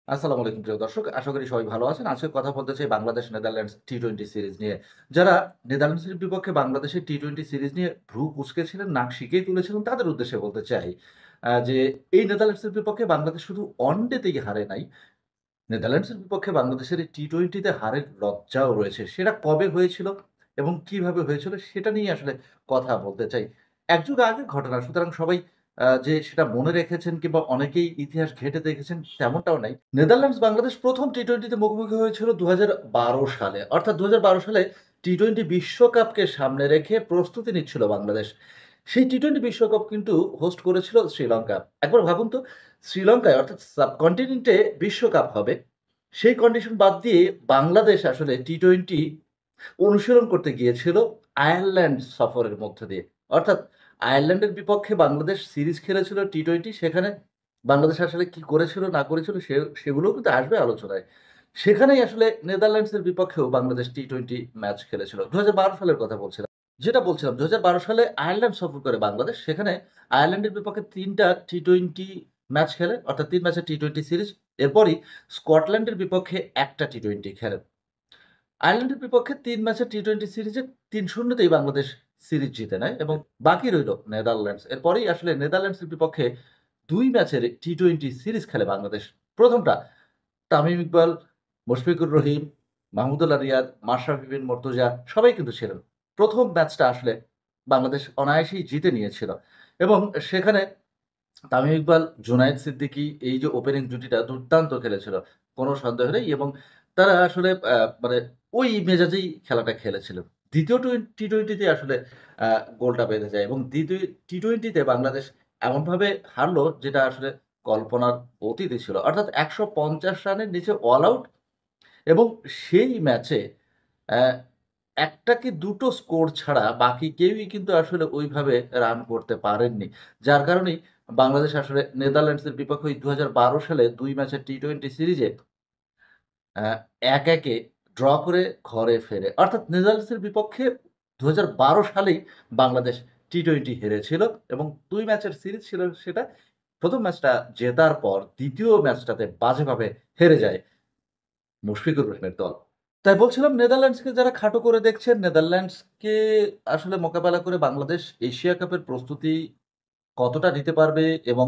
আসসালামু আলাইকুম প্রিয় দর্শক। আশা করি সবাই ভালো আছেন। আজকে কথা বলতে চাই বাংলাদেশ নেদারল্যান্ডস টি-20 সিরিজ নিয়ে। যারা নেদারল্যান্ডসের বিপক্ষে বাংলাদেশের টি-20 সিরিজ নিয়ে ভ্রু কুঁচকেছিলেন, নাক সিকিয়ে তুলেছিলেন তাদের উদ্দেশ্যে বলতে চাই যে এই নেদারল্যান্ডসের বিপক্ষে বাংলাদেশ শুধু ওয়ানডেতেই হারে নাই। নেদারল্যান্ডসের বিপক্ষে বাংলাদেশের এই টি-20 তে হারের লজ্জাও রয়েছে। সেটা কবে হয়েছিল এবং কিভাবে হয়েছিল সেটা নিয়ে আসলে কথা বলতে চাই। এক যুগ আগের ঘটনা সুতরাং সবাই যে সেটা মনে রেখেছেন কিংবা অনেকেই ইতিহাস ঘেঁটে দেখেছেন তেমনটাও নাই। নেদারল্যান্ডস বাংলাদেশ ১ম টি-20 তে মুখোমুখি হয়েছিল ২০১২ সালে। অর্থাৎ ২০১২ সালে টি-20 বিশ্বকাপকে সামনে রেখে প্রস্তুতি নিচ্ছিল বাংলাদেশ। সেই টি-20 বিশ্বকাপ কিন্তু হোস্ট করেছিল শ্রীলঙ্কা। একবার ভাবুন তো শ্রীলঙ্কায় অর্থাৎ সাবকন্টিনেন্টে বিশ্বকাপ হবে। সেই কন্ডিশন বাদ দিয়ে বাংলাদেশ আসলে টি-20 অনুশীলন করতে গিয়েছিল আয়ারল্যান্ড সফরের মধ্য দিয়ে। অর্থাৎ আয়ারল্যান্ডের বিপক্ষে বাংলাদেশ সিরিজ খেলেছিল টি-20 সেখানে বাংলাদেশ আসলে কি করেছিল না করেছিল সেগুলোও কিন্তু আসবে আলোচনায়। সেখানেই আসলে নেদারল্যান্ডসের বিপক্ষেও বাংলাদেশ টি-20 ম্যাচ খেলেছিল। ২০১২ সালের কথা বলছিলাম। যেটা বলছিলাম ২০১২ সালে আয়ারল্যান্ড সফর করে বাংলাদেশ। সেখানে আয়ারল্যান্ডের বিপক্ষে ৩ টা টি-20 ম্যাচ খেলে। অর্থাৎ ৩ ম্যাচের টি-20 সিরিজ। এরপরই স্কটল্যান্ডের বিপক্ষে ১ টা টি-20 খেলে। আয়ারল্যান্ডের বিপক্ষে ৩ ম্যাচের টি-20 সিরিজে ৩-০ তেই বাংলাদেশ সিরিজ জিতে নেয় এবং বাকি রইল নেদারল্যান্ডস। এরপরেই আসলে নেদারল্যান্ডসের বিপক্ষে ২ ম্যাচের টি-20 সিরিজ খেলে বাংলাদেশ। ১ম টা তামিম ইকবাল, মুশফিকুর রহিম, মাহমুদুল্লাহ রিয়াদ, মাশরাফি বিন মুর্তজা সবাই কিন্তু ছিলেন। ১ম ম্যাচটা আসলে বাংলাদেশ অনায়াসেই জিতে নিয়েছিল এবং সেখানে তামিম ইকবাল, জুনায়েদ সিদ্দিকী এই যে ওপেনিং জুটিটা দুর্দান্ত খেলেছিল। কোন সন্দেহ নেই এবং তারা আসলে মানে ওই মেজাজেই খেলাটা খেলেছিল। ২য় টি-20 তে আসলে আ গোলটা বেঁধে যায় এবং ২য় টি-20 তে বাংলাদেশ এমনভাবে হারলো যেটা আসলে কল্পনার অতীতই ছিল। অর্থাৎ ১৫০ রানের নিচে অল আউট এবং সেই ম্যাচে অ্যা ১ টা কি ২ টো স্কোর ছাড়া বাকি কেউই কিন্তু আসলে ওইভাবে রান করতে পারেননি। যার কারণেই বাংলাদেশ আসলে নেদারল্যান্ডসের বিপক্ষে ওই ২০১২ সালে ২ ম্যাচের টি-20 সিরিজে অ্যা ১-১ এ ড্র করে ঘরে ফেরে। অর্থাৎ নেদারল্যান্ডসের বিপক্ষে ২০১২ সালেই বাংলাদেশ টি-20 হেরেছিল এবং ২ ম্যাচের সিরিজ ছিল সেটা। ১ম ম্যাচটা জেতার পর ২য় ম্যাচটাতে বাজেভাবে হেরে যায় মুশফিকুর রহিমের দল। তাই বলছিলাম নেদারল্যান্ডসকে যারা খাটো করে দেখছেন, নেদারল্যান্ডসকে আসলে মোকাবেলা করে বাংলাদেশ এশিয়া কাপের প্রস্তুতি কতটা নিতে পারবে এবং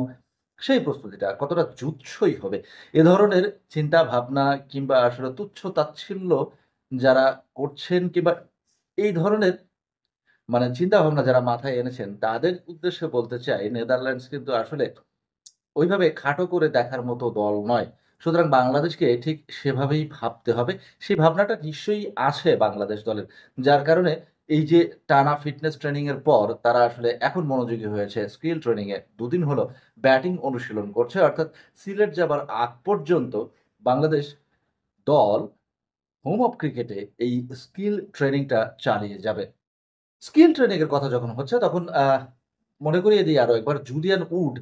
সেই প্রস্তুতিটা কতটা জুৎসই হবে। এ ধরনের চিন্তা ভাবনা কিংবা আসলে তুচ্ছ-তাচ্ছিল্য যারা করছেন কিংবা এই ধরনের মানে চিন্তাভাবনা যারা মাথায় এনেছেন তাদের উদ্দেশ্যে বলতে চাই নেদারল্যান্ডস কিন্তু আসলে ওইভাবে খাটো করে দেখার মতো দল নয়। সুতরাং বাংলাদেশকে ঠিক সেভাবেই ভাবতে হবে। সেই ভাবনাটা নিশ্চয়ই আছে বাংলাদেশ দলের। যার কারণে এই যে টানা ফিটনেস ট্রেনিং এর পর তারা আসলে এখন মনোযোগী হয়েছে স্কিল ট্রেনিং এ। দুদিন হলো ব্যাটিং অনুশীলন করছে। অর্থাৎ সিলেট যাবার আগ পর্যন্ত বাংলাদেশ দল হোম অফ ক্রিকেটে এই স্কিল ট্রেনিংটা চালিয়ে যাবে। স্কিল ট্রেনিং এর কথা যখন হচ্ছে তখন মনে করিয়ে দিই আরো একবার জুলিয়ান উড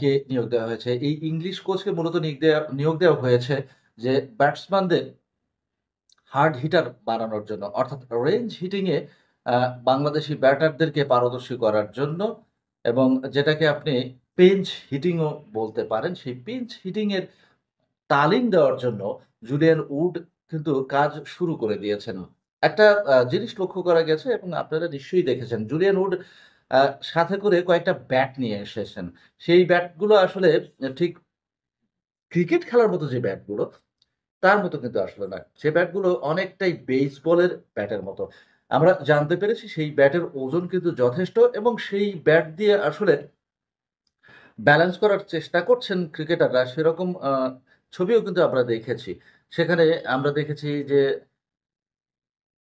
কে নিয়োগ দেওয়া হয়েছে। এই ইংলিশ কোচকে মূলত নিয়োগ দেওয়া হয়েছে যে ব্যাটসম্যানদের হার্ড হিটার বানানোর জন্য। অর্থাৎ রেঞ্জ হিটিং এ আ বাংলাদেশী ব্যাটারদেরকে পারদর্শী করার জন্য এবং যেটাকে আপনি পিঞ্চ হিটিং ও বলতে পারেন। সেই পিঞ্চ হিটিং এর তালিম দেওয়ার জন্য জুলিয়ান উড কিন্তু কাজ শুরু করে দিয়েছেন। একটা জিনিস লক্ষ্য করা গেছে এবং আপনারা নিশ্চয়ই দেখেছেন। জুলিয়ান উড আ সাথে করে কয়েকটা ব্যাট নিয়ে এসেছেন। সেই ব্যাটগুলো আসলে ঠিক ক্রিকেট খেলার মতো যে ব্যাটগুলো, তার মতো কিন্তু আসলে নয়। সে ব্যাটগুলো অনেকটাই বেসবলের ব্যাটের মতো। আমরা জানতে পেরেছি সেই ব্যাটের ওজন কিন্তু যথেষ্ট এবং সেই ব্যাট দিয়ে আসলে ব্যালেন্স করার চেষ্টা করছেন ক্রিকেটাররা সেরকম ছবিও কিন্তু আমরা দেখেছি। সেখানে আমরা দেখেছি যে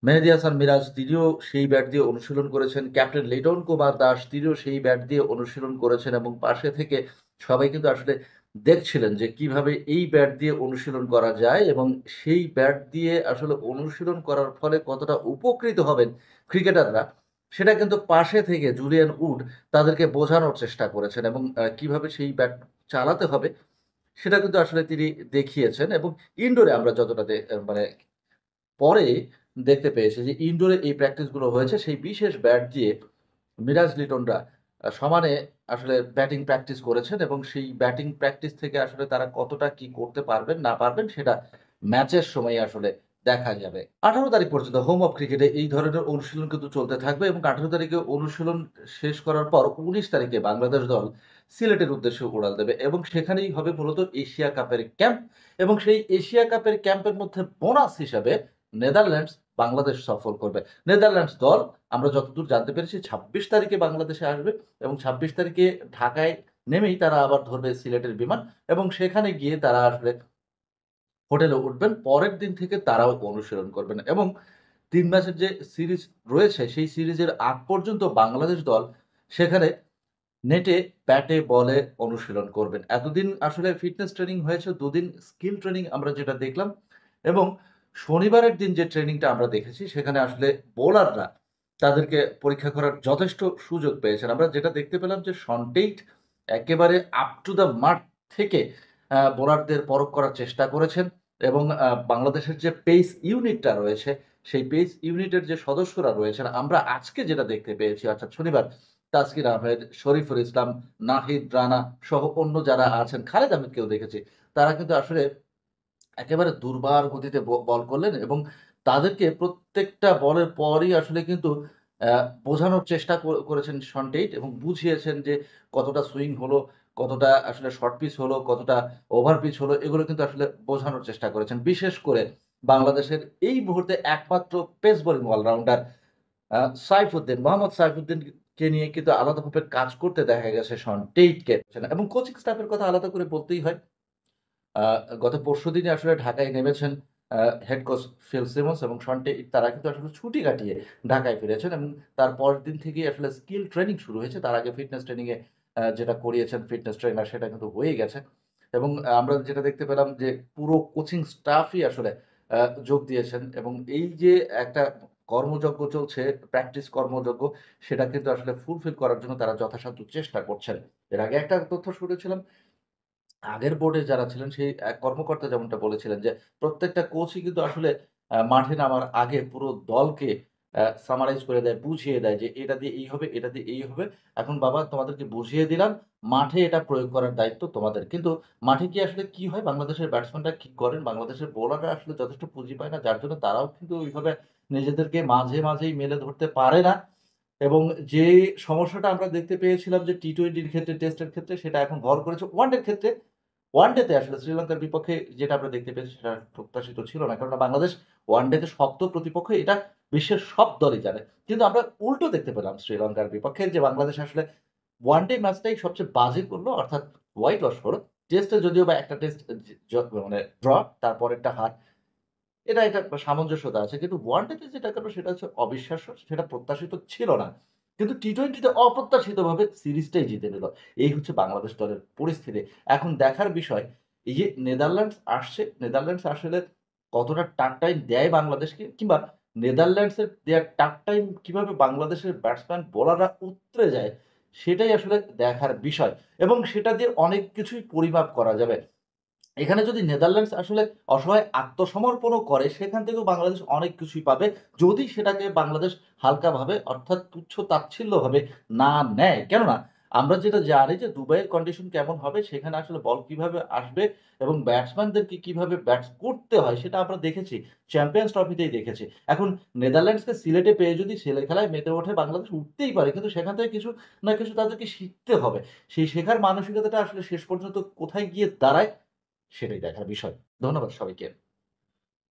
মেহেদী হাসান মিরাজ তিনিও সেই ব্যাট দিয়ে অনুশীলন করেছেন। ক্যাপ্টেন লিটন কুমার দাস তিনিও সেই ব্যাট দিয়ে অনুশীলন করেছেন এবং পাশে থেকে সবাই কিন্তু আসলে দেখছিলেন যে কিভাবে এই ব্যাট দিয়ে অনুশীলন করা যায় এবং সেই ব্যাট দিয়ে আসলে অনুশীলন করার ফলে কতটা উপকৃত হবেন ক্রিকেটাররা, সেটা কিন্তু পাশে থেকে জুলিয়ান উড তাদেরকে বোঝানোর চেষ্টা করেছেন এবং কিভাবে সেই ব্যাট চালাতে হবে সেটা কিন্তু আসলে তিনি দেখিয়েছেন এবং ইনডোরে আমরা যতটা মানে পরে দেখতে পেয়েছি যে ইনডোরে এই প্র্যাকটিস গুলো হয়েছে সেই বিশেষ ব্যাট দিয়ে মিরাজ লিটনরা সমানে আসলে ব্যাটিং প্র্যাকটিস করেছেন এবং সেই ব্যাটিং প্র্যাকটিস থেকে আসলে তারা কতটা কি করতে পারবেন না পারবেন সেটা ম্যাচের সময় আসলে দেখা যাবে। ১৮ তারিখ পর্যন্ত হোম অফ ক্রিকেটে এই ধরনের অনুশীলন কিন্তু চলতে থাকবে এবং ১৮ তারিখে অনুশীলন শেষ করার পর ১৯ তারিখে বাংলাদেশ দল সিলেটের উদ্দেশ্যে উড়াল দেবে এবং সেখানেই হবে মূলত এশিয়া কাপের ক্যাম্প এবং সেই এশিয়া কাপের ক্যাম্পের মধ্যে বোনাস হিসাবে নেদারল্যান্ডস বাংলাদেশ সফর করবে। নেদারল্যান্ডস দল আমরা যতদূর জানতে পেরেছি ২৬ তারিখে বাংলাদেশে আসবে এবং ২৬ তারিখে ঢাকায় নেমেই তারা আবার ধরবে সিলেটের বিমান এবং সেখানে গিয়ে তারা আসলে হোটেলে উঠবেন। পরের দিন থেকে তারাও অনুশীলন করবেন এবং ৩ ম্যাচের যে সিরিজ রয়েছে সেই সিরিজের আগ পর্যন্ত বাংলাদেশ দল সেখানে নেটে ব্যাটে বলে অনুশীলন করবেন। এতদিন আসলে ফিটনেস ট্রেনিং হয়েছে, ২ দিন স্কিল ট্রেনিং আমরা যেটা দেখলাম এবং শনিবারের দিন যে ট্রেনিংটা আমরা দেখেছি সেখানে আসলে বোলাররা তাদেরকে পরীক্ষা করার যথেষ্ট সুযোগ পেয়েছেন। আমরা যেটা দেখতে পেলাম যে শন টেইট একেবারে আপ টু দ্য মার্ক থেকে বোলারদের পরখ করার চেষ্টা করেছেন এবং বাংলাদেশের যে পেস ইউনিটটা রয়েছে, সেই পেস ইউনিটের যে সদস্যরা রয়েছেন আমরা আজকে যেটা দেখতে পেয়েছি অর্থাৎ শনিবার তাসকিন আহমেদ, শরীফুল ইসলাম, নাহিদ রানা সহ অন্য যারা আছেন, খালেদ আহমেদকেও দেখেছি। তারা কিন্তু আসলে একেবারে দুর্বার গতিতে বল করলেন এবং তাদেরকে প্রত্যেকটা বলের পরই আসলে কিন্তু অ্যা বোঝানোর চেষ্টা করেছেন শন টেইট এবং বুঝিয়েছেন যে কতটা সুইং হলো, কতটা আসলে শর্ট পিচ হলো, কতটা ওভার পিচ হলো, এগুলো কিন্তু আসলে বোঝানোর চেষ্টা করেছেন। বিশেষ করে বাংলাদেশের এই মুহূর্তে একমাত্র পেস বোলিং অলরাউন্ডার আ সাইফুদ্দিন, মোহাম্মদ সাইফুদ্দিনকে নিয়ে কিন্তু আলাদাভাবে কাজ করতে দেখা গেছে শন টেইটকে এবং কোচিং স্টাফের কথা আলাদা করে বলতেই হয়। আ গত পরশুদিনই আসলে ঢাকায় নেমেছেন আ হেড কোচ ফিল সিমন্স এবং শন টেইট তারা কিন্তু আসলে ছুটি কাটিয়ে ঢাকায় ফিরেছেন এবং তার পরের দিন থেকেই আসলে স্কিল ট্রেনিং শুরু হয়েছে। তার আগে ফিটনেস ট্রেনিং এ যেটা করিয়েছেন ফিটনেস ট্রেইনার সেটা কিন্তু হয়েই গেছে। এবং আমরা যেটা দেখতে পেলাম যে পুরো কোচিং স্টাফই আসলে আ যোগ দিয়েছেন এবং এই যে একটা কর্মযজ্ঞ চলছে, প্র্যাকটিস কর্মযজ্ঞ সেটা কিন্তু আসলে ফুলফিল করার জন্য তারা যথাসাধ্য চেষ্টা করছেন। এর আগে একটা তথ্য শুনেছিলাম আগের বোর্ডে যারা ছিলেন সেই এক কর্মকর্তা যেমনটা বলেছিলেন যে, প্রত্যেকটা কোচই কিন্তু আসলে মাঠে নামার আগে পুরো দলকে সামারাইজ করে দেয়, বুঝিয়ে দেয় যে, "এটা দিয়ে এই হবে, এটা দিয়ে এই হবে। এখন বাবা তোমাদেরকে বুঝিয়ে দিলাম। মাঠে এটা প্রয়োগ করার দায়িত্ব তোমাদের।" কিন্তু মাঠে গিয়ে আসলে কি হয়? বাংলাদেশের ব্যাটসম্যানরা কি করেন? বাংলাদেশের বোলাররা আসলে যথেষ্ট পুঁজি পায় না। যার জন্য তারাও কিন্তু ওইভাবে নিজেদেরকে মাঝেই মেলে ধরতে পারে না। এবং যে সমস্যাটা আমরা দেখতে পেয়েছিলাম যে টি-টোয়েন্টির ক্ষেত্রে, টেস্টের ক্ষেত্রে সেটা এখন ভর করেছে ওয়ানডের ক্ষেত্রে। ওয়ানডেতে আসলে শ্রীলঙ্কার বিপক্ষে যেটা আমরা দেখতে পেয়েছি সেটা প্রত্যাশিত ছিল না। কেননা বাংলাদেশ ওয়ানডেতে শক্ত প্রতিপক্ষ এটা বিশ্বের সব দলই জানে। কিন্তু আমরা উল্টো দেখতে পেলাম শ্রীলঙ্কার বিপক্ষে যে বাংলাদেশ আসলে ওয়ানডে ম্যাচটাই সবচেয়ে বাজে করলো অর্থাৎ হোয়াইট ওয়াশ হলো। টেস্টে যদিও বা একটা টেস্ট মানে ড্র তারপরেরটা হার। এটা সামঞ্জস্যতা আছে। কিন্তু ওয়ানডেতে যেটা গেল সেটা হচ্ছে অবিশ্বাস্য। সেটা প্রত্যাশিত ছিল না। কিন্তু টি-টোয়েন্টিতে অপ্রত্যাশিতভাবে সিরিজটাই জিতে নিল। এই হচ্ছে বাংলাদেশ দলের পরিস্থিতি। এখন দেখার বিষয় এই যে নেদারল্যান্ডস আসছে, নেদারল্যান্ডস আসলে কতটা টাক টাইম দেয় বাংলাদেশকে কিংবা নেদারল্যান্ডসের দেয়া টাক টাইম কিভাবে বাংলাদেশের ব্যাটসম্যান বোলাররা উতরে যায় সেটাই আসলে দেখার বিষয় এবং সেটা দিয়ে অনেক কিছুই পরিমাপ করা যাবে। এখানে যদি নেদারল্যান্ডস আসলে অসহায় আত্মসমর্পণও করে, সেখান থেকেও বাংলাদেশ অনেক কিছুই পাবে। যদি সেটাকে বাংলাদেশ হালকাভাবে অর্থাৎ তুচ্ছ-তাচ্ছিল্যভাবে না নেয়। কেননা আমরা যেটা জানি যে দুবাইয়ের কন্ডিশন কেমন হবে, সেখানে আসলে বল কিভাবে আসবে এবং ব্যাটসম্যানদেরকে কিভাবে ব্যাটস করতে হয় সেটা আমরা দেখেছি। চ্যাম্পিয়ন্স ট্রফিতেই দেখেছি। এখন নেদারল্যান্ডসকে সিলেটে পেয়ে যদি ছেলে খেলায় মেতে ওঠে বাংলাদেশ উঠতেই পারে। কিন্তু সেখান থেকে কিছু না কিছু তাদেরকে শিখতে হবে। সেই শেখার মানসিকতাটা আসলে শেষ পর্যন্ত কোথায় গিয়ে দাঁড়ায় সেটাই দেখার বিষয়। ধন্যবাদ সবাইকে।